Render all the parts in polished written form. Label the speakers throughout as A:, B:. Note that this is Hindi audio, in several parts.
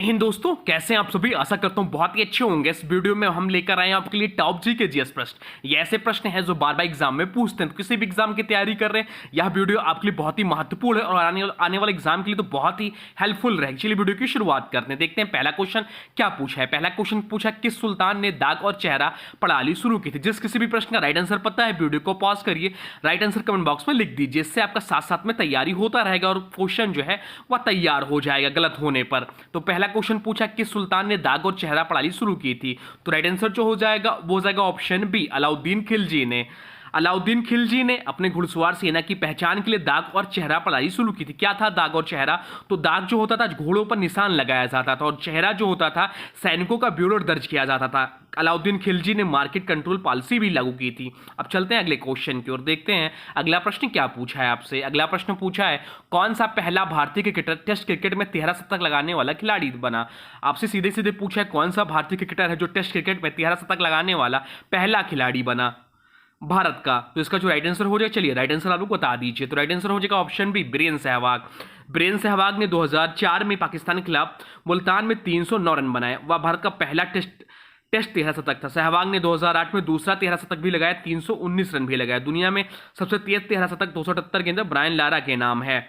A: इन दोस्तों कैसे हैं आप सभी। आशा करता हूं बहुत ही अच्छे होंगे। इस वीडियो में हम लेकर आए हैं आपके लिए टॉप जी के जीएस प्रश्न। ये ऐसे प्रश्न हैं जो बार बार एग्जाम में पूछते हैं, तो किसी भी एग्जाम की तैयारी कर रहे हैं यह वीडियो आपके लिए बहुत ही महत्वपूर्ण है और आने वाले एग्जाम के लिए तो बहुत ही हेल्पफुल रहेगी। चलिए वीडियो की शुरुआत करते हैं, देखते हैं पहला क्वेश्चन क्या पूछा है। पहला क्वेश्चन पूछा किस सुल्तान ने दाग और चेहरा प्रणाली शुरू की थी। जिस किसी भी प्रश्न का राइट आंसर पता है वीडियो को पॉज करिए, राइट आंसर कमेंट बॉक्स में लिख दीजिए। इससे आपका साथ साथ में तैयारी होता रहेगा और क्वेश्चन जो है वह तैयार हो जाएगा गलत होने पर। तो पहला क्वेश्चन पूछा किस सुल्तान ने दाग और चेहरा प्रणाली शुरू की थी। तो राइट आंसर जो हो जाएगा वो हो जाएगा ऑप्शन बी, अलाउद्दीन खिलजी ने। अलाउद्दीन खिलजी ने अपने घुड़सवार सेना की पहचान के लिए दाग और चेहरा प्रणाली शुरू की थी। क्या था दाग और चेहरा? तो दाग जो होता था घोड़ों पर निशान लगाया जाता था और चेहरा जो होता था सैनिकों का ब्यूरो दर्ज किया जाता था। अलाउद्दीन खिलजी ने मार्केट कंट्रोल पॉलिसी भी लागू की थी। अब चलते हैं अगले क्वेश्चन की ओर, देखते हैं अगला प्रश्न क्या पूछा है आपसे। अगला प्रश्न पूछा है कौन सा पहला भारतीय क्रिकेटर टेस्ट क्रिकेट में 13 शतक लगाने वाला खिलाड़ी बना। आपसे सीधे सीधे पूछा है कौन सा भारतीय क्रिकेटर है जो टेस्ट क्रिकेट में 13 शतक लगाने वाला पहला खिलाड़ी बना भारत का। तो इसका जो राइट आंसर हो जाएगा, चलिए राइट आंसर आप लोग बता दीजिए। तो राइट आंसर हो जाएगा ऑप्शन बी, बीरेन सहवाग। बीरेन सहवाग ने 2004 में पाकिस्तान के खिलाफ मुल्तान में 309 रन बनाए। वह भारत का पहला टेस्ट 13 शतक था। सहवाग ने 2008 में दूसरा 13 शतक भी लगाया, 319 रन भी लगाया। दुनिया में सबसे तेज 13 शतक 278 के अंदर ब्रायन लारा के नाम है।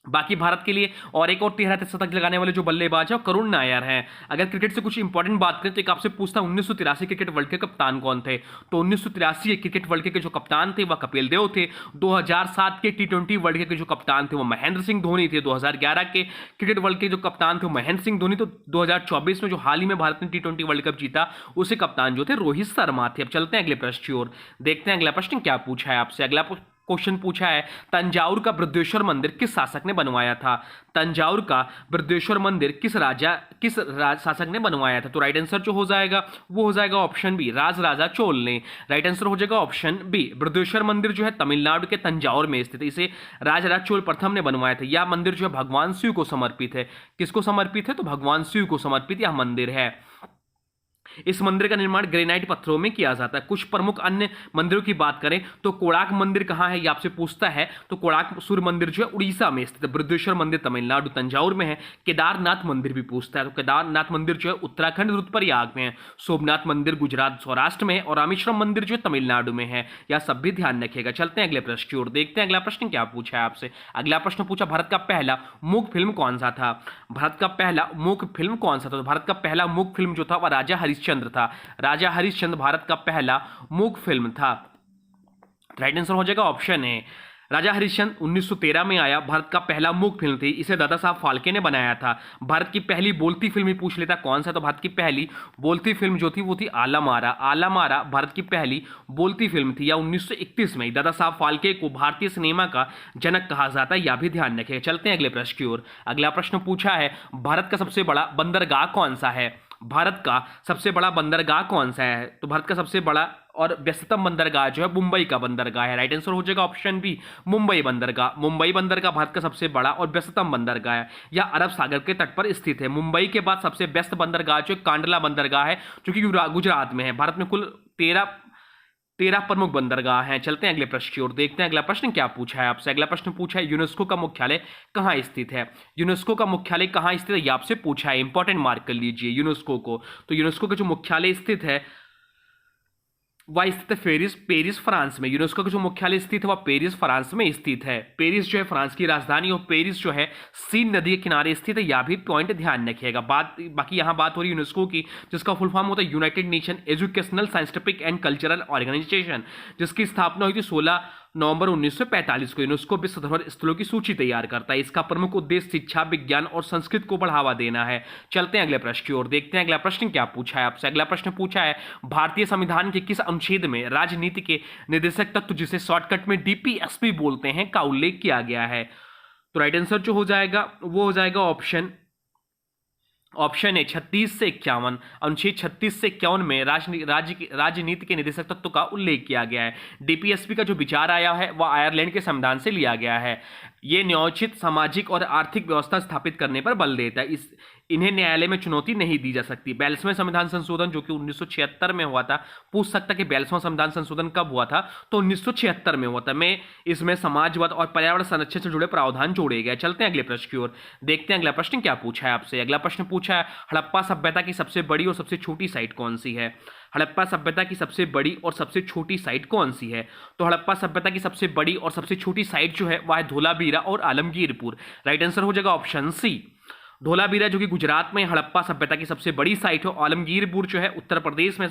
A: बाकी भारत के लिए और एक और 13 शतक लगाने वाले जो बल्लेबाज है करुण नायर हैं। अगर क्रिकेट से कुछ इंपॉर्टेंट बात करें तो एक आपसे पूछता 1983 क्रिकेट वर्ल्ड के कप्तान कौन थे। तो 1983 क्रिकेट वर्ल्ड के जो कप्तान थे वह कपिल देव थे। 2007 के T20 वर्ल्ड के जो कप्तान थे वो महेंद्र सिंह धोनी थे। 2011 के क्रिकेट वर्ल्ड के जो कप्तान थे वो महेंद्र सिंह धोनी। तो 2024 में जो हाल ही में भारत ने T20 वर्ल्ड कप जीता उसे कप्तान जो थे रोहित शर्मा थे। अब चलते हैं अगले प्रश्न की ओर, देखते हैं अगला प्रश्न क्या पूछा है आपसे। अगला क्वेश्चन पूछा है तंजावुर का बृहदेश्वर मंदिर किस शासक ने बनवाया था। तंजावुर का बृहदेश्वर मंदिर किस शासक ने बनवाया था। तो राइट आंसर जो हो जाएगा वो हो जाएगा ऑप्शन बी, राजा चोल ने। राइट आंसर हो जाएगा ऑप्शन बी। बृहदेश्वर मंदिर जो है तमिलनाडु के तंजावुर में स्थित है। इसे राजा चोल प्रथम ने बनवाया था। यह मंदिर जो है भगवान शिव को समर्पित है। किसको समर्पित है? तो भगवान शिव को समर्पित यह मंदिर है। इस मंदिर का निर्माण ग्रेनाइट पत्थरों में किया जाता है। कुछ प्रमुख अन्य मंदिरों की बात करें तो कोणार्क मंदिर कहां है, ये आपसे पूछता है। तो कोणार्क सूर्य मंदिर जो है उड़ीसा में स्थित है। बृहदेश्वर मंदिर तमिलनाडु तंजावुर में है। केदारनाथ मंदिर भी पूछता है। तो केदारनाथ मंदिर जो है उत्तराखंड रुद्रप्रयाग में है। सोमनाथ मंदिर गुजरात सौराष्ट्र में है और रामेश्वरम मंदिर जो है तमिलनाडु में है। यह सब भी ध्यान रखिएगा। चलते हैं अगले प्रश्न की ओर, देखते हैं अगला प्रश्न क्या पूछा है आपसे। अगला प्रश्न पूछा भारत का पहला मूक फिल्म कौन सा था। भारत का पहला मूक फिल्म कौन सा था। तो भारत का पहला मूक फिल्म जो था वह राजा हरिश्चंद्र था। राजा हरिश्चंद्र भारत का पहला मूक फिल्म था। राइट आंसर हो जाएगा ऑप्शन ए, राजा हरिश्चंद्र 1913 में आया, भारत का पहला मूक फिल्म थी। इसे दादा साहब फाल्के ने बनाया था। भारत की पहली बोलती फिल्म ही पूछ लेता कौन सा। तो भारत की पहली बोलती फिल्म जो थी वो थी आलम आरा। आलम आरा भारत की पहली बोलती फिल्म थी। या 1931 में दादा साहब फाल्के को भारतीय सिनेमा का जनक कहा जाता है, यह भी ध्यान रखें। चलते हैं अगले प्रश्न की ओर। अगला प्रश्न पूछा है भारत का सबसे बड़ा बंदरगाह कौन सा है। भारत का सबसे बड़ा बंदरगाह कौन सा है। तो भारत का सबसे बड़ा और व्यस्ततम बंदरगाह जो है मुंबई का बंदरगाह है। राइट आंसर हो जाएगा ऑप्शन बी, मुंबई बंदरगाह। मुंबई बंदरगाह भारत का सबसे बड़ा और व्यस्ततम बंदरगाह है। यह अरब सागर के तट पर स्थित है। मुंबई के बाद सबसे व्यस्त बंदरगाह जो कांडला बंदरगाह है जो कि गुजरात में है। भारत में कुल 13 प्रमुख बंदरगाह हैं। चलते हैं अगले प्रश्न की ओर, देखते हैं अगला प्रश्न क्या पूछा है आपसे। अगला प्रश्न पूछा है यूनेस्को का मुख्यालय कहाँ स्थित है। यूनेस्को का मुख्यालय कहाँ स्थित है ये आपसे पूछा है, इंपॉर्टेंट मार्क कर लीजिए यूनेस्को को। तो यूनेस्को का जो मुख्यालय स्थित है वह स्थित है पेरिस फ्रांस में। यूनेस्को का जो मुख्यालय स्थित है वह पेरिस फ्रांस में स्थित है। पेरिस जो है फ्रांस की राजधानी और पेरिस जो है सीन नदी के किनारे स्थित है। यह भी पॉइंट ध्यान रखिएगा। बाकी यहाँ बात हो रही है यूनेस्को की, जिसका फुल फॉर्म होता है United Nation Educational Scientific and Cultural Organization, जिसकी स्थापना हुई थी 16 नवंबर 1945 को। यूनेस्को विश्व धरोहर स्थलों की सूची तैयार करता है। इसका प्रमुख उद्देश्य शिक्षा, विज्ञान और संस्कृति को बढ़ावा देना है। चलते हैं अगले प्रश्न की ओर, देखते हैं अगला प्रश्न क्या पूछा है आपसे। अगला प्रश्न पूछा है भारतीय संविधान के किस अनुच्छेद में राजनीति के निर्देशक तत्व, जिसे शॉर्टकट में डीपीएसपी बोलते हैं, का उल्लेख किया गया है। तो राइट आंसर जो हो जाएगा वो हो जाएगा ऑप्शन है 36 से 51। अनुच्छेद 36 से 51 में राजनीति के निदेशक तत्व का उल्लेख किया गया है। डीपीएसपी का जो विचार आया है वह आयरलैंड के संविधान से लिया गया है। ये न्यायोचित सामाजिक और आर्थिक व्यवस्था स्थापित करने पर बल देता है। इन्हें न्यायालय में चुनौती नहीं दी जा सकती। 42वें संविधान संशोधन जो कि 1976 में हुआ था, पूछ सकता कि 42वां संविधान संशोधन कब हुआ था, तो 1976 में हुआ था। इसमें समाजवाद और पर्यावरण संरक्षण से जुड़े प्रावधान जोड़े गए। चलते हैं अगले प्रश्न की ओर, देखते हैं अगला प्रश्न क्या पूछा है आपसे। अगला प्रश्न पूछा है हड़प्पा सभ्यता की सबसे बड़ी और सबसे छोटी साइट कौन सी है। हड़प्पा सभ्यता की सबसे बड़ी और सबसे छोटी साइट कौन सी है। तो हड़प्पा सभ्यता की सबसे बड़ी और सबसे छोटी साइट जो है वह है धोलावीरा और आलमगीरपुर। राइट आंसर हो जाएगा ऑप्शन सी, धोलावीरा जो कि गुजरात में हड़प्पा सभ्यता की सबसे बड़ी साइट है। आलमगीरपुर जो है उत्तर प्रदेश में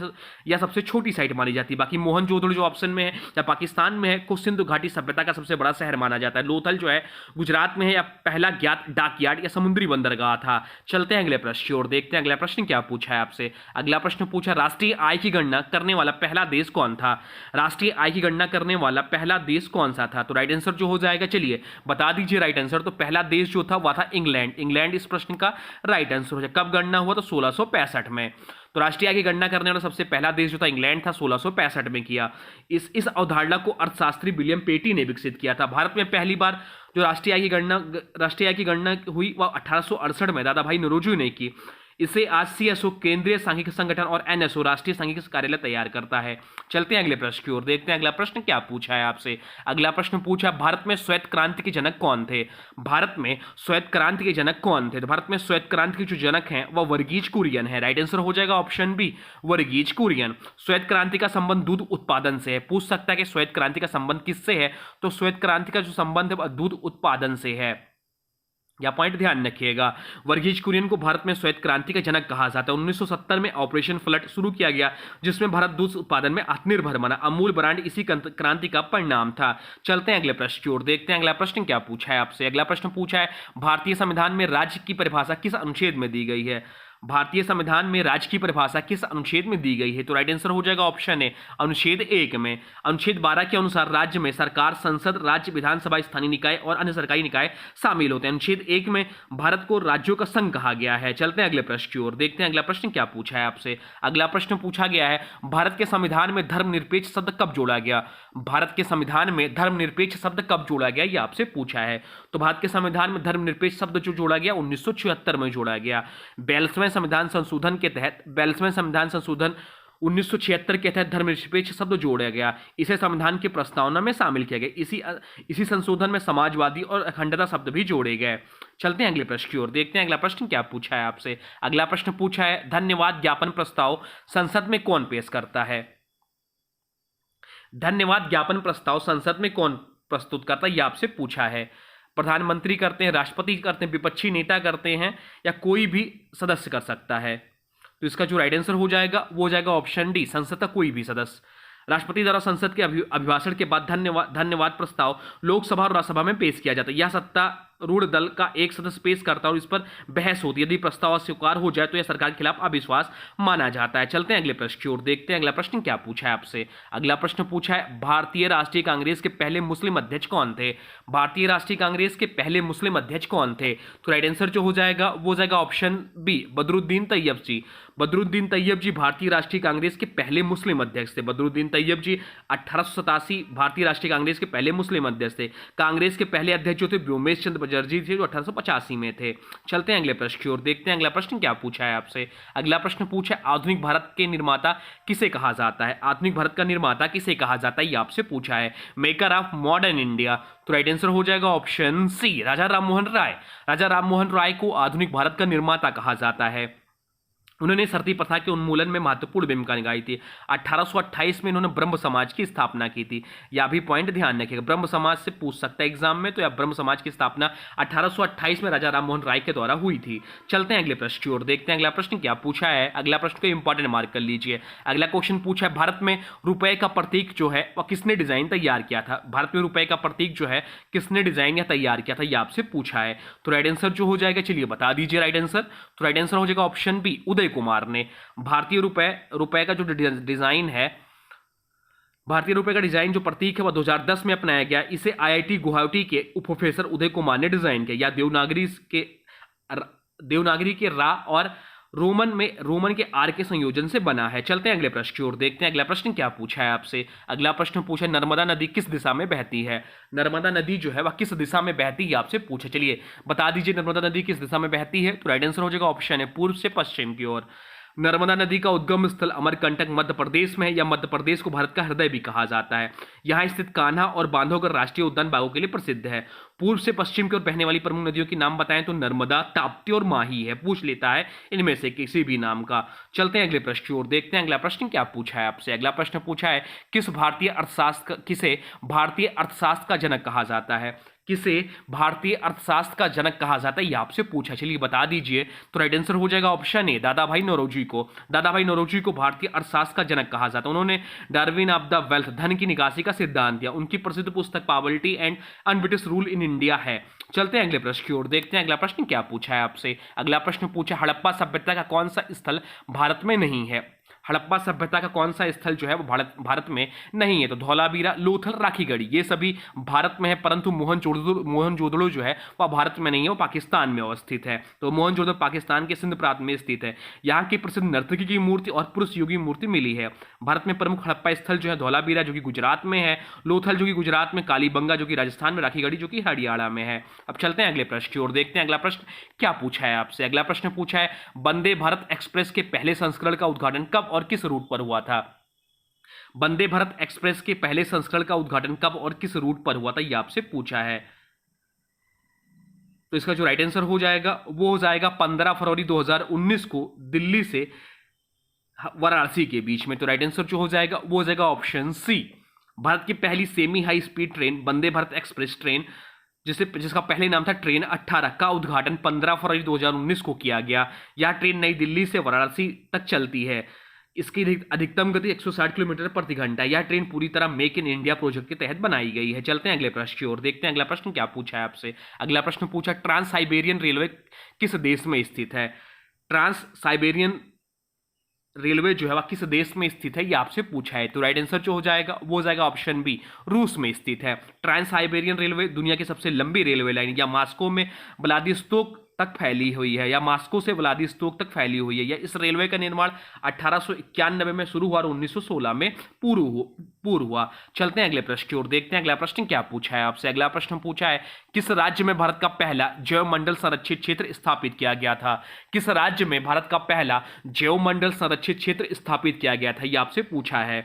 A: या सबसे छोटी साइट मानी जाती है। बाकी मोहनजोदड़ो जो ऑप्शन में है या पाकिस्तान में है, को सिंधु घाटी सभ्यता का सबसे बड़ा शहर माना जाता है। लोथल जो है गुजरात में है या पहला ज्ञात डाकयार्ड या समुद्री बंदरगाह था। चलते हैं अगले प्रश्न की ओर, देखते हैं अगला प्रश्न क्या पूछा है आपसे। अगला प्रश्न पूछा राष्ट्रीय आय की गणना करने वाला पहला देश कौन था। राष्ट्रीय आय की गणना करने वाला पहला देश कौन सा था। तो राइट आंसर जो हो जाएगा, चलिए बता दीजिए राइट आंसर। तो पहला देश जो था वह था इंग्लैंड। इंग्लैंड इस प्रश्न का राइट आंसर हो जाए। कब गणना हुआ, तो 1665 में। तो राष्ट्रीय आय की गणना करने वाला सबसे पहला देश जो था इंग्लैंड था, 1665 में किया। इस अवधारणा को अर्थशास्त्री विलियम पेटी ने विकसित किया था। भारत में पहली बार जो राष्ट्रीय आय की गणना हुई वह 1868 में दादा भाई नौरोजी ने की। इसे आज सीएसओ केंद्रीय सांख्यिकी संगठन और एनएसओ राष्ट्रीय सांख्यिकी कार्यालय तैयार करता है। चलते हैं अगले प्रश्न की ओर, देखते हैं अगला प्रश्न क्या पूछा है आपसे। अगला प्रश्न पूछा भारत में श्वेत क्रांति के जनक कौन थे। भारत में श्वेत क्रांति के जनक कौन थे। तो भारत में श्वेत क्रांति के जो जनक हैं वह वर्गीज कुरियन है। राइट आंसर हो जाएगा ऑप्शन बी, वर्गीज कुरियन। श्वेत क्रांति का संबंध दूध उत्पादन से है। पूछ सकता है कि श्वेत क्रांति का संबंध किससे है। तो श्वेत क्रांति का जो संबंध है वह दूध उत्पादन से है। या पॉइंट ध्यान रखिएगा। वर्गीज कुरियन को भारत में श्वेत क्रांति का जनक कहा जाता है। 1970 में ऑपरेशन फ्लड शुरू किया गया जिसमें भारत दूध उत्पादन में आत्मनिर्भर बना। अमूल ब्रांड इसी क्रांति का परिणाम था। चलते हैं अगले प्रश्न की ओर, देखते हैं अगला प्रश्न क्या पूछा है आपसे। अगला प्रश्न पूछा है भारतीय संविधान में राज्य की परिभाषा किस अनुच्छेद में दी गई है। भारतीय संविधान में राज्य की परिभाषा किस अनुच्छेद में दी गई है। तो राइट आंसर हो जाएगा ऑप्शन ए, अनुच्छेद 1 में। अनुच्छेद 12 के अनुसार राज्य में सरकार, संसद, राज्य विधानसभा, स्थानीय निकाय और अन्य सरकारी निकाय शामिल होते हैं। अनुच्छेद 1 में भारत को राज्यों का संघ कहा गया है। चलते हैं अगले प्रश्न की ओर, देखते हैं अगला प्रश्न क्या पूछा है आपसे। अगला प्रश्न पूछा गया है भारत के संविधान में धर्मनिरपेक्ष शब्द कब जोड़ा गया। भारत के संविधान में धर्मनिरपेक्ष शब्द कब जोड़ा गया, यह आपसे पूछा है। तो भारत के संविधान में धर्मनिरपेक्ष शब्द जो जोड़ा गया 1976 में जोड़ा गया। 42वें संविधान संशोधन के तहत 42वें संविधान संशोधन 1976 के तहत धर्मनिरपेक्ष शब्द जोड़ा गया। इसे संविधान की प्रस्तावना में शामिल किया गया। इसी संशोधन में समाजवादी और अखंडता शब्द भी जोड़े गए। चलते हैं अगले प्रश्न की ओर, देखते हैं अगला प्रश्न क्या पूछा है आपसे। अगला प्रश्न पूछा है धन्यवाद ज्ञापन प्रस्ताव संसद में कौन पेश करता है। धन्यवाद ज्ञापन प्रस्ताव संसद में कौन प्रस्तुत करता है, यह आपसे पूछा है। प्रधानमंत्री करते हैं, राष्ट्रपति करते हैं, विपक्षी नेता करते हैं, या कोई भी सदस्य कर सकता है। तो इसका जो राइट आंसर हो जाएगा वो हो जाएगा ऑप्शन डी, संसद का कोई भी सदस्य। राष्ट्रपति द्वारा संसद के अभिभाषण के बाद धन्यवाद प्रस्ताव लोकसभा और राज्यसभा में पेश किया जाता है। यह सत्तारूढ़ दल का एक सदस्य पेश करता है और इस पर बहस होती है। यदि प्रस्ताव स्वीकार हो जाए तो यह सरकार के खिलाफ अविश्वास माना जाता है। चलते हैं अगले प्रश्न की ओर, देखते हैं अगला प्रश्न क्या पूछा है आपसे। अगला प्रश्न पूछा है भारतीय राष्ट्रीय कांग्रेस के पहले मुस्लिम अध्यक्ष कौन थे। भारतीय राष्ट्रीय कांग्रेस के पहले मुस्लिम अध्यक्ष कौन थे। तो राइट आंसर जो हो जाएगा वो हो जाएगा ऑप्शन बी, बदरुद्दीन तैयब जी। बदरुद्दीन तैयब जी भारतीय राष्ट्रीय कांग्रेस के पहले मुस्लिम अध्यक्ष थे। बदरुद्दीन तैयब जी 1887 भारतीय राष्ट्रीय कांग्रेस के पहले मुस्लिम अध्यक्ष थे। कांग्रेस के पहले अध्यक्ष जो थे व्योमेश चंद्र बनर्जी थे, जो 1885 में थे। चलते हैं अगले प्रश्न की ओर, देखते हैं अगला प्रश्न क्या पूछा है आपसे। अगला प्रश्न पूछा है आधुनिक भारत के निर्माता किसे कहा जाता है। आधुनिक भारत का निर्माता किसे कहा जाता है, यह आपसे पूछा है। Maker of modern India. तो राइट आंसर हो जाएगा ऑप्शन सी, राजा राममोहन राय। राजा राममोहन राय को आधुनिक भारत का निर्माता कहा जाता है। उन्होंने सती प्रथा के उन्मूलन में महत्वपूर्ण भूमिका निभाई थी। 1828 में इन्होंने ब्रह्म समाज की स्थापना की थी। यह भी पॉइंट ध्यान रखिएगा, ब्रह्म समाज से पूछ सकता है एग्जाम में। तो यह ब्रह्म समाज की स्थापना 1828 में राजा राममोहन राय के द्वारा हुई थी। चलते हैं अगले प्रश्न की ओर, देखते हैं अगला प्रश्न क्या पूछा है। अगला प्रश्न को इंपॉर्टेंट मार्क कर लीजिए। अगला क्वेश्चन पूछा है भारत में रुपए का प्रतीक जो है वह किसने डिजाइन तैयार किया था। भारत में रुपए का प्रतीक जो है किसने डिजाइन या तैयार किया था, यह आपसे पूछा है। तो राइट आंसर जो हो जाएगा, चलिए बता दीजिए राइट आंसर। तो राइट आंसर हो जाएगा ऑप्शन बी, उदय कुमार ने। भारतीय रुपए का जो डिजाइन है, भारतीय रुपए का डिजाइन जो प्रतीक है वह 2010 में अपनाया गया। इसे आईआईटी गुवाहाटी के उप प्रोफेसर उदय कुमार ने डिजाइन किया। या देवनागरी के रा और रोमन के आर के संयोजन से बना है। चलते हैं अगले प्रश्न की ओर, देखते हैं अगला प्रश्न क्या पूछा है आपसे। अगला प्रश्न पूछा है नर्मदा नदी किस दिशा में बहती है। नर्मदा नदी जो है वह किस दिशा में बहती है आपसे पूछा। चलिए बता दीजिए नर्मदा नदी किस दिशा में बहती है। तो राइट आंसर हो जाएगा ऑप्शन है पूर्व से पश्चिम की ओर। नर्मदा नदी का उद्गम स्थल अमरकंटक मध्य प्रदेश में है, या मध्य प्रदेश को भारत का हृदय भी कहा जाता है। यहाँ स्थित कान्हा और बांधवगढ़ राष्ट्रीय उद्यान बाघों के लिए प्रसिद्ध है। पूर्व से पश्चिम की ओर बहने वाली प्रमुख नदियों के नाम बताएं तो नर्मदा, ताप्ती और माही है। पूछ लेता है इनमें से किसी भी नाम का। चलते हैं अगले प्रश्न की ओर, देखते हैं अगला प्रश्न क्या पूछा है आपसे। अगला प्रश्न पूछा है किसे भारतीय अर्थशास्त्र का जनक कहा जाता है। किसे भारतीय अर्थशास्त्र का जनक कहा जाता है ये आपसे पूछा। चलिए बता दीजिए। तो राइट आंसर हो जाएगा ऑप्शन ए दादा भाई नौरोजी को भारतीय अर्थशास्त्र का जनक कहा जाता है। उन्होंने डार्विन ऑफ द वेल्थ, धन की निकासी का सिद्धांत दिया। उनकी प्रसिद्ध पुस्तक poverty and un-British rule in India है। चलते हैं अगले प्रश्न की ओर, देखते हैं अगला प्रश्न क्या पूछा है आपसे। अगला प्रश्न पूछा हड़प्पा सभ्यता का कौन सा स्थल भारत में नहीं है। हड़प्पा सभ्यता का कौन सा स्थल जो है वो भारत में नहीं है। तो धौलावीरा, लोथल, राखीगढ़ी ये सभी भारत में है, परंतु मोहनजोदड़ो जो है वह भारत में नहीं है, वो पाकिस्तान में अवस्थित है। तो मोहनजोदड़ो पाकिस्तान के सिंध प्रांत में स्थित है। यहाँ की प्रसिद्ध नर्तकी की मूर्ति और पुरुष योगी मूर्ति मिली है। भारत में प्रमुख हड़प्पा स्थल जो है धौलावीरा जो कि गुजरात में है, लोथल जो कि गुजरात में, कालीबंगा जो कि राजस्थान में, राखीगढ़ी जो कि हरियाणा में है। अब चलते हैं अगले प्रश्न की ओर, देखते हैं अगला प्रश्न क्या पूछा है आपसे। अगला प्रश्न पूछा है वंदे भारत एक्सप्रेस के पहले संस्करण का उद्घाटन कब और किस रूट पर हुआ था। वंदे भारत एक्सप्रेस के पहले संस्करण का उद्घाटन कब और किस रूट पर हुआ था ये आपसे पूछा है। तो इसका जो राइट आंसर हो जाएगा वो हो जाएगा 15 फरवरी 2019 को दिल्ली से वाराणसी के बीच में। तो राइट आंसर जो हो जाएगा वो हो जाएगा ऑप्शन सी। भारत की पहली semi high speed train Vande Bharat express train जिसका पहले नाम था ट्रेन 18 का उद्घाटन 15 फरवरी 2019 को किया गया। यह ट्रेन नई दिल्ली से वाराणसी तक चलती है। इसकी अधिकतम गति 160 किलोमीटर प्रति घंटा। यह ट्रेन पूरी तरह मेक इन इंडिया प्रोजेक्ट के तहत बनाई गई है। चलते हैं अगले प्रश्न की ओर, देखते हैं अगला प्रश्न क्या पूछा है आपसे। अगला प्रश्न पूछा ट्रांस साइबेरियन रेलवे किस देश में स्थित है। ट्रांस साइबेरियन रेलवे जो है वह किस देश में स्थित है ये आपसे पूछा है। तो राइट आंसर जो हो जाएगा वो हो जाएगा ऑप्शन बी, रूस में स्थित है। ट्रांस साइबेरियन रेलवे दुनिया की सबसे लंबी रेलवे लाइन या मॉस्को में व्लादिवोस्तोक तक फैली हुई है, या मॉस्को से व्लादिवोस्तोक तक फैली हुई है। या इस रेलवे का निर्माण 1891 में शुरू हुआ और 1916 में पूर्ण हुआ। चलते हैं अगले प्रश्न की ओर, देखते हैं अगला प्रश्न क्या पूछा है आपसे। अगला प्रश्न पूछा है किस राज्य में भारत का पहला जैवमंडल संरक्षित क्षेत्र स्थापित किया गया था। किस राज्य में भारत का पहला जैवमंडल संरक्षित क्षेत्र स्थापित किया गया था ये आपसे पूछा है।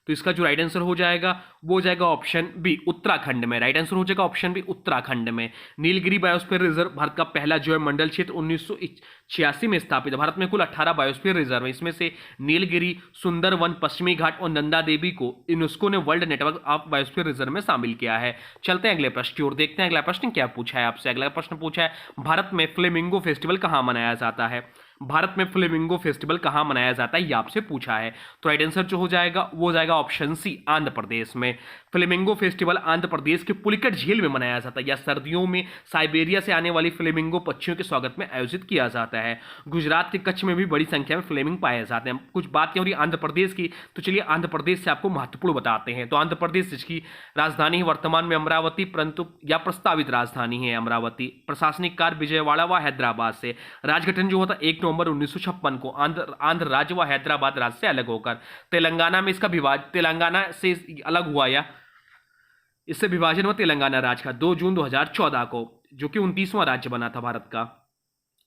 A: तो इसका जो राइट आंसर हो जाएगा वो हो जाएगा ऑप्शन बी, उत्तराखंड में। राइट आंसर हो जाएगा ऑप्शन बी, उत्तराखंड में। नीलगिरी बायोस्फीयर रिजर्व भारत का पहला जैवमंडल क्षेत्र 1986 में स्थापित है। भारत में कुल 18 बायोस्फीयर रिजर्व है। इसमें से नीलगिरी, सुंदरवन, पश्चिमी घाट और नंदा देवी को यूनेस्को ने world network of biosphere reserve में शामिल किया है। चलते हैं अगले प्रश्न की ओर, देखते हैं अगला प्रश्न क्या पूछा है आपसे। अगला प्रश्न पूछा है भारत में फ्लेमिंगो फेस्टिवल कहाँ मनाया जाता है। भारत में फ्लेमिंगो फेस्टिवल कहाँ मनाया जाता है ये आपसे पूछा है। तो राइट आंसर जो हो जाएगा वो हो जाएगा ऑप्शन सी, आंध्र प्रदेश में। फ्लेमिंगो फेस्टिवल आंध्र प्रदेश के पुलिकट झील में मनाया जाता है। या सर्दियों में साइबेरिया से आने वाली फ्लेमिंगो पक्षियों के स्वागत में आयोजित किया जाता है। गुजरात के कच्छ में भी बड़ी संख्या में फ्लेमिंग पाए जाते हैं। कुछ बात हो रही आंध्र प्रदेश की, तो चलिए आंध्र प्रदेश से आपको महत्वपूर्ण बताते हैं। तो आंध्र प्रदेश जिसकी राजधानी है वर्तमान में अमरावती, परंतु या प्रस्तावित राजधानी है अमरावती। प्रशासनिक कार्य विजयवाड़ा व हैदराबाद से। राजगठन जो होता 1 नवंबर 1956 को आंध्र राज्य व हैदराबाद राज्य से अलग होकर तेलंगाना में इसका तेलंगाना से अलग हुआ, या इससे विभाजन हुआ तेलंगाना राज्य का 2 जून 2014 को, जो कि 29वां राज्य बना था भारत का।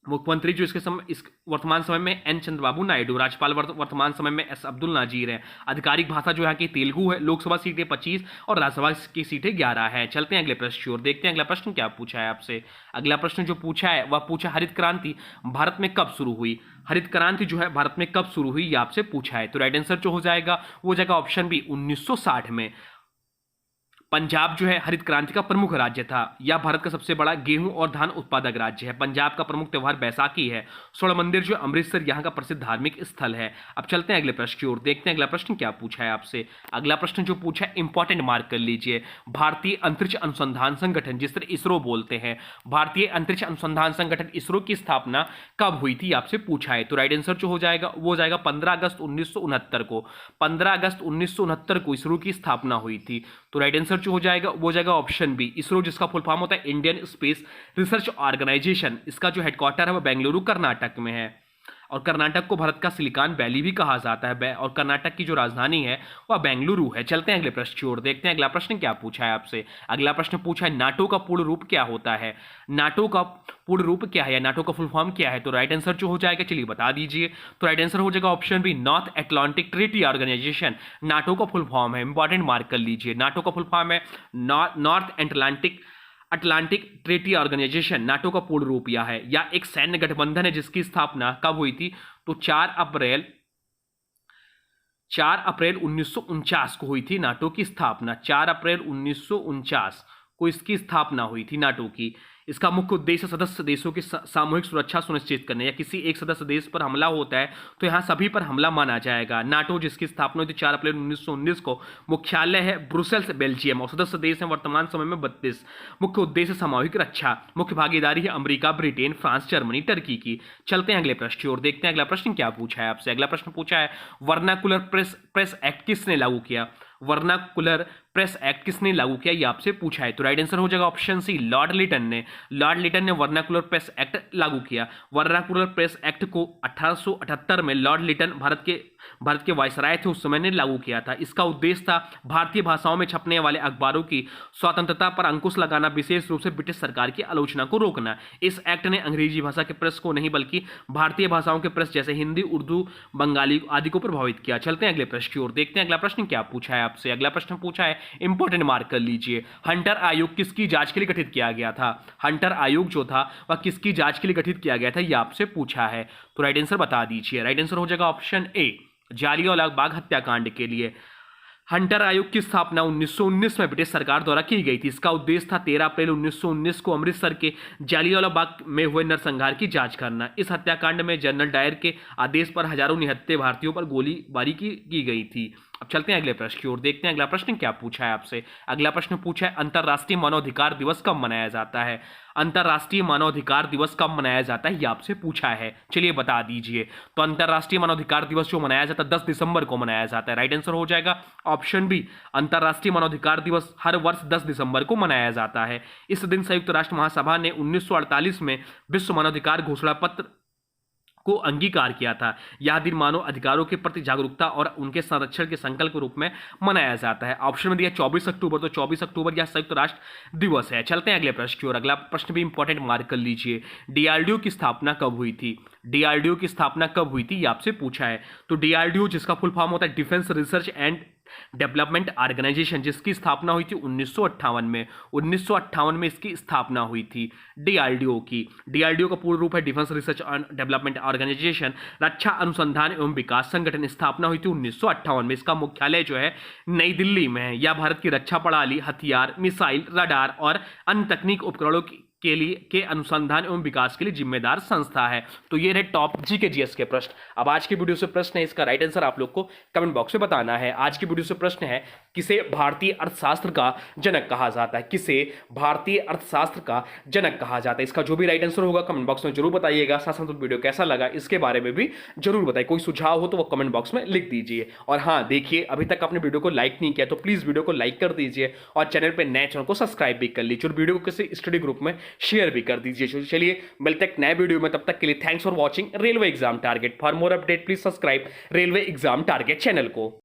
A: मुख्यमंत्री जो इस वर्तमान समय में एन चंद्रबाबू नायडू, राज्यपाल वर्तमान समय में एस अब्दुल नाजीर है। आधिकारिक भाषा जो यहाँ की तेलुगु है। लोकसभा सीटें 25 और राज्यसभा की सीटें 11 हैं। चलते हैं अगले प्रश्न की ओर, देखते हैं अगला प्रश्न क्या पूछा है आपसे। अगला प्रश्न जो पूछा है वह पूछा हरित क्रांति भारत में कब शुरू हुई। हरित क्रांति जो है भारत में कब शुरू हुई ये आपसे पूछा है। तो राइट आंसर जो हो जाएगा वो हो जाएगा ऑप्शन बी, 1960 में। पंजाब जो है हरित क्रांति का प्रमुख राज्य था। यह भारत का सबसे बड़ा गेहूं और धान उत्पादक राज्य है। पंजाब का प्रमुख त्योहार बैसाखी है। स्वर्ण मंदिर जो अमृतसर यहाँ का प्रसिद्ध धार्मिक स्थल है। अब चलते हैं अगले प्रश्न की ओर, देखते हैं अगला प्रश्न क्या पूछा है आपसे। अगला प्रश्न जो पूछा है इंपॉर्टेंट मार्क कर लीजिए। भारतीय अंतरिक्ष अनुसंधान संगठन जिस तरह इसरो बोलते हैं, भारतीय अंतरिक्ष अनुसंधान संगठन इसरो की स्थापना कब हुई थी आपसे पूछा है। तो राइट आंसर जो हो जाएगा वो हो जाएगा 15 अगस्त 1969 को। 15 अगस्त 1969 को इसरो की स्थापना हुई थी। तो राइट आंसर जो हो जाएगा वो जाएगा ऑप्शन बी, इसरो, जिसका फुल फॉर्म होता है इंडियन स्पेस रिसर्च ऑर्गेनाइजेशन। इसका जो हेडक्वार्टर है वो बेंगलुरु कर्नाटक में है, और कर्नाटक को भारत का सिलिकॉन वैली भी कहा जाता है, और कर्नाटक की जो राजधानी है वह बेंगलुरु है। चलते हैं अगले प्रश्न की ओर, देखते हैं अगला प्रश्न क्या पूछा है आपसे। अगला प्रश्न पूछा है नाटो का पूर्ण रूप क्या होता है। नाटो का पूर्ण रूप क्या है या नाटो का फुल फॉर्म क्या है? तो राइट आंसर जो हो जाएगा, चलिए बता दीजिए। तो राइट आंसर हो जाएगा option B, North Atlantic Treaty Organization. NATO का फुल फॉर्म है, इंपॉर्टेंट मार्क कर लीजिए, नाटो का फुल फॉर्म है North Atlantic Treaty Organization. NATO का पूर्ण रूप यह है, या एक सैन्य गठबंधन है जिसकी स्थापना कब हुई थी? तो 4 अप्रैल 1949 को हुई थी नाटो की स्थापना। 4 अप्रैल 1949 को इसकी स्थापना हुई थी नाटो की। इसका मुख्य उद्देश्य सदस्य देशों की सामूहिक सुरक्षा सुनिश्चित करने, या किसी एक सदस्य देश पर हमला होता है तो यहाँ सभी पर हमला माना जाएगा। नाटो जिसकी स्थापना हुई थी 4 अप्रैल 1919 को, मुख्यालय है ब्रुसेल्स बेल्जियम, और सदस्य देश हैं वर्तमान समय में 32। मुख्य उद्देश्य सामूहिक रक्षा, मुख्य भागीदारी है America, Britain, France, Germany, Turkey की। चलते हैं अगले प्रश्न की ओर, देखते हैं अगला प्रश्न क्या पूछा है आपसे। अगला प्रश्न पूछा है वर्नाकुलर प्रेस एक्ट किसने लागू किया। वर्नाकुलर प्रेस एक्ट किसने लागू किया, ये आपसे पूछा है। तो राइट आंसर हो जाएगा ऑप्शन सी, लॉर्ड लिटन ने। लॉर्ड लिटन ने वर्नाकुलर प्रेस एक्ट लागू किया। वर्नाकुलर प्रेस एक्ट को 1878 में लॉर्ड लिटन भारत के वायसराय थे उस समय ने लागू किया था। इसका उद्देश्य था भारतीय भाषाओं में छपने वाले अखबारों की स्वतंत्रता पर अंकुश लगाना, विशेष रूप से ब्रिटिश सरकार की आलोचना को रोकना। इस एक्ट ने अंग्रेजी भाषा के प्रेस को नहीं बल्कि भारतीय भाषाओं के प्रेस जैसे हिंदी, उर्दू, बंगाली आदि को प्रभावित किया। चलते हैं अगले प्रश्न की ओर, देखते हैं अगला प्रश्न क्या पूछा है आपसे। अगला प्रश्न पूछा है, इंपॉर्टेंट मार्क कर लीजिए, हंटर आयोग किसकी जांच के लिए गठित किया गया था। हंटर आयोग जो था वह किसकी जांच के लिए गठित किया गया था, यह आपसे पूछा है। तो राइट आंसर बता दीजिए। राइट आंसर हो जाएगा ऑप्शन ए, जालियांवाला बाग हत्याकांड के लिए। हंटर आयोग की स्थापना 1919 में ब्रिटिश सरकार द्वारा की गई थी। इसका उद्देश्य था 13 अप्रैल 1919 को अमृतसर के जालियांवाला बाग में हुए नरसंहार की जांच करना। इस हत्याकांड में जनरल डायर के आदेश पर हजारों निहत्थे भारतीयों पर गोलीबारी की गई थी। अब चलते हैं अगले प्रश्न की ओर, देखते हैं अगला प्रश्न क्या पूछा है आपसे। अगला प्रश्न पूछा है अंतर्राष्ट्रीय मानवाधिकार दिवस कब मनाया जाता है। अंतर्राष्ट्रीय मानवाधिकार दिवस कब मनाया जाता है, यह आपसे पूछा है, चलिए बता दीजिए। तो अंतर्राष्ट्रीय मानवाधिकार दिवस जो मनाया जाता है 10 दिसंबर को मनाया जाता है। राइट आंसर हो जाएगा ऑप्शन बी, अंतर्राष्ट्रीय मानवाधिकार दिवस हर वर्ष 10 दिसंबर को मनाया जाता है। इस दिन संयुक्त राष्ट्र महासभा ने 1948 में विश्व मानवाधिकार घोषणा पत्र को अंगीकार किया था। यह दिन मानव अधिकारों के प्रति जागरूकता और उनके संरक्षण के संकल्प के रूप में मनाया जाता है। ऑप्शन में दिया 24 अक्टूबर, तो 24 अक्टूबर यह संयुक्त राष्ट्र दिवस है। चलते हैं अगले प्रश्न की ओर, अगला प्रश्न भी इंपॉर्टेंट मार्क कर लीजिए, डीआरडीओ की स्थापना कब हुई थी। डीआरडीओ की स्थापना कब हुई थी, यह आपसे पूछा है। तो डीआरडीओ जिसका फुल फॉर्म होता है defence research and development Organisation, जिसकी स्थापना हुई थी 1958 में। 1958 में इसकी स्थापना हुई थी डीआरडीओ की। डीआरडीओ का पूर्ण रूप है defence research and development organisation, रक्षा अनुसंधान एवं विकास संगठन। स्थापना हुई थी 1958 में। इसका मुख्यालय जो है नई दिल्ली में है। यह भारत की रक्षा प्रणाली, हथियार, मिसाइल, रडार और अन्य तकनीक उपकरणों के अनुसंधान एवं विकास के लिए जिम्मेदार संस्था है। तो ये रहे टॉप जी के जीएस के प्रश्न। अब आज की वीडियो से प्रश्न है, इसका राइट आंसर आप लोग को कमेंट बॉक्स में बताना है। आज की वीडियो से प्रश्न है, किसे भारतीय अर्थशास्त्र का जनक कहा जाता है। किसे भारतीय अर्थशास्त्र का जनक कहा जाता है, इसका जो भी राइट आंसर होगा कमेंट बॉक्स में जरूर बताइएगा। साथ साथ वीडियो कैसा लगा इसके बारे में भी जरूर बताइए। कोई सुझाव हो तो वो कमेंट बॉक्स में लिख दीजिए। और हाँ देखिए, अभी तक आपने वीडियो को लाइक नहीं किया तो प्लीज वीडियो को लाइक कर दीजिए, और चैनल पर नए चैनल को सब्सक्राइब भी कर लीजिए, और वीडियो को किसी स्टडी ग्रुप में शेयर भी कर दीजिए। चलिए मिलते हैं नए वीडियो में, तब तक के लिए thanks for watching railway exam target. For more update please subscribe railway exam target channel को।